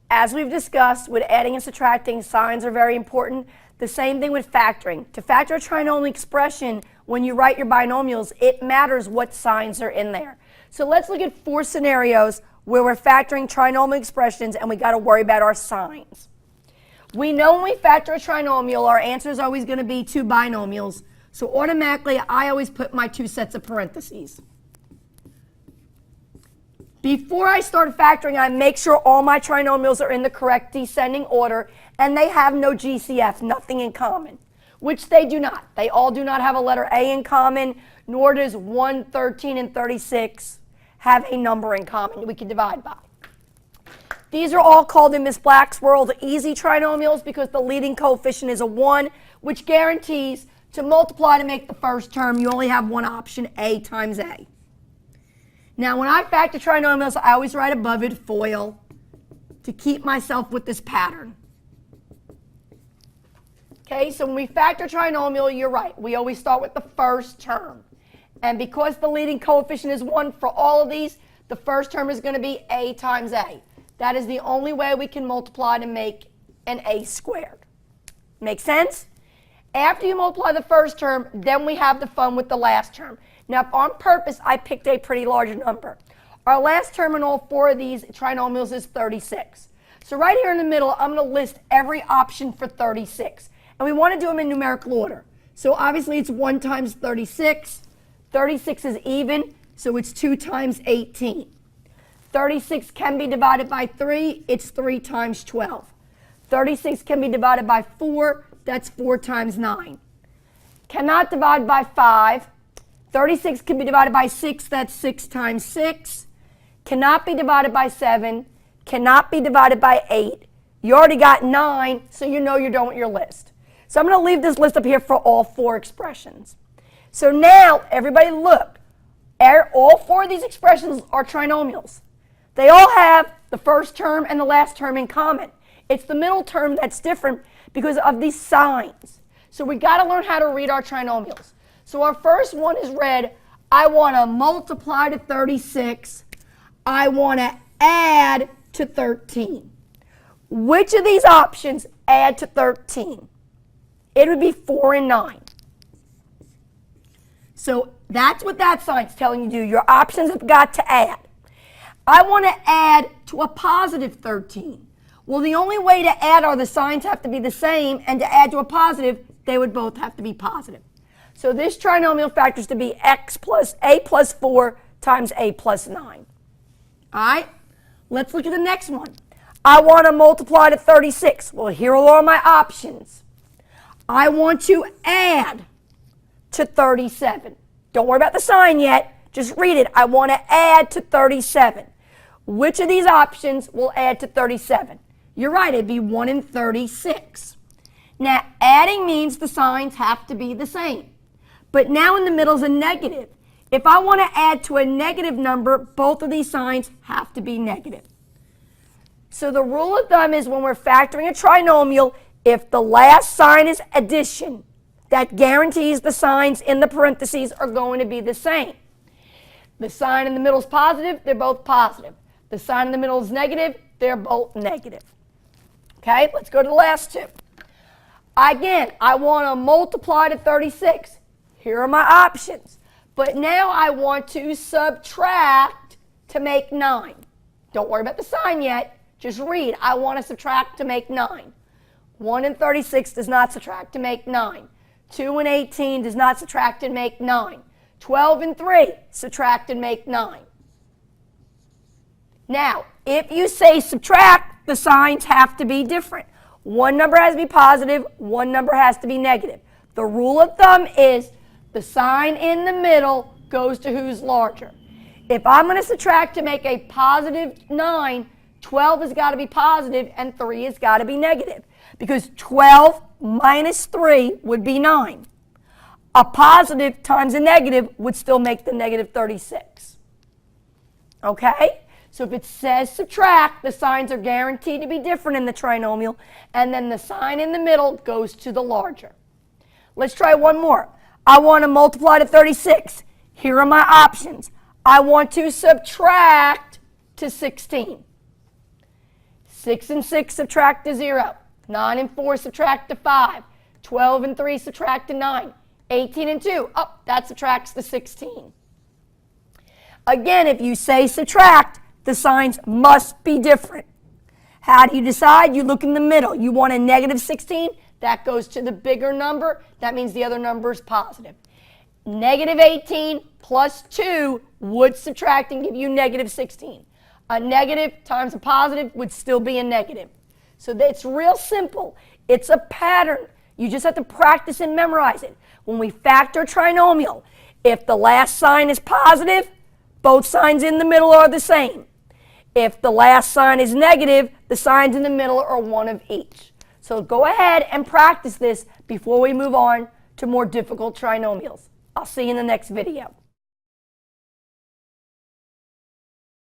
As we've discussed, with adding and subtracting, signs are very important. The same thing with factoring. To factor a trinomial expression, when you write your binomials, it matters what signs are in there. So let's look at 4 scenarios where we're factoring trinomial expressions and we got to worry about our signs. We know when we factor a trinomial, our answer is always going to be 2 binomials. So automatically, I always put my 2 sets of parentheses. Before I start factoring, I make sure all my trinomials are in the correct descending order and they have no GCF, nothing in common, which they do not. They all do not have a letter A in common, nor does 1, 13, and 36 have a number in common that we can divide by. These are all called in Miss Black's world easy trinomials because the leading coefficient is a 1, which guarantees to multiply to make the first term, you only have one option, A times A. Now, when I factor trinomials, I always write above it FOIL to keep myself with this pattern. Okay, so when we factor trinomial, you're right. We always start with the first term. And because the leading coefficient is 1 for all of these, the first term is going to be A times A. That is the only way we can multiply to make an A squared. Make sense? After you multiply the first term, then we have the fun with the last term. Now, if on purpose, I picked a pretty large number. Our last term in all 4 of these trinomials is 36. So right here in the middle, I'm going to list every option for 36. And we want to do them in numerical order. So obviously, it's 1 times 36. 36 is even, so it's 2 times 18. 36 can be divided by 3. It's 3 times 12. 36 can be divided by 4. That's 4 times 9. Cannot divide by 5. 36 can be divided by 6. That's 6 times 6. Cannot be divided by 7. Cannot be divided by 8. You already got 9, so you know you're done with your list. So I'm going to leave this list up here for all 4 expressions. So now, everybody look. All 4 of these expressions are trinomials. They all have the first term and the last term in common. It's the middle term that's different because of these signs. So we got to learn how to read our trinomials. So our first one is read, I want to multiply to 36. I want to add to 13. Which of these options add to 13? It would be 4 and 9. So that's what that sign's telling you to do. Your options have got to add. I want to add to a positive 13. Well, the only way to add are the signs have to be the same, and to add to a positive, they would both have to be positive. So this trinomial factors to be x plus a plus 4 times a plus 9. All right, let's look at the next one. I want to multiply to 36. Well, here are all my options. I want to add to 37. Don't worry about the sign yet. Just read it. I want to add to 37. Which of these options will add to 37? You're right, it'd be 1 and 36. Now, adding means the signs have to be the same. But now in the middle is a negative. If I want to add to a negative number, both of these signs have to be negative. So the rule of thumb is when we're factoring a trinomial, if the last sign is addition, that guarantees the signs in the parentheses are going to be the same. The sign in the middle is positive, they're both positive. The sign in the middle is negative, they're both negative. Okay, let's go to the last 2. Again, I want to multiply to 36. Here are my options. But now I want to subtract to make 9. Don't worry about the sign yet. Just read. I want to subtract to make 9. 1 and 36 does not subtract to make 9. 2 and 18 does not subtract and make 9. 12 and 3 subtract and make 9. Now, if you say subtract, the signs have to be different. One number has to be positive, one number has to be negative. The rule of thumb is the sign in the middle goes to who's larger. If I'm going to subtract to make a positive 9, 12 has got to be positive and 3 has got to be negative. Because 12 minus 3 would be 9. A positive times a negative would still make the negative 36. Okay? So if it says subtract, the signs are guaranteed to be different in the trinomial, and then the sign in the middle goes to the larger. Let's try one more. I want to multiply to 36. Here are my options. I want to subtract to 16. 6 and 6 subtract to 0. 9 and 4 subtract to 5. 12 and 3 subtract to 9. 18 and 2, that subtracts to 16. Again, if you say subtract, the signs must be different. How do you decide? You look in the middle. You want a negative 16? That goes to the bigger number. That means the other number is positive. Negative 18 plus 2 would subtract and give you negative 16. A negative times a positive would still be a negative. So it's real simple. It's a pattern. You just have to practice and memorize it. When we factor trinomial, if the last sign is positive, both signs in the middle are the same. If the last sign is negative, the signs in the middle are one of each. So go ahead and practice this before we move on to more difficult trinomials. I'll see you in the next video.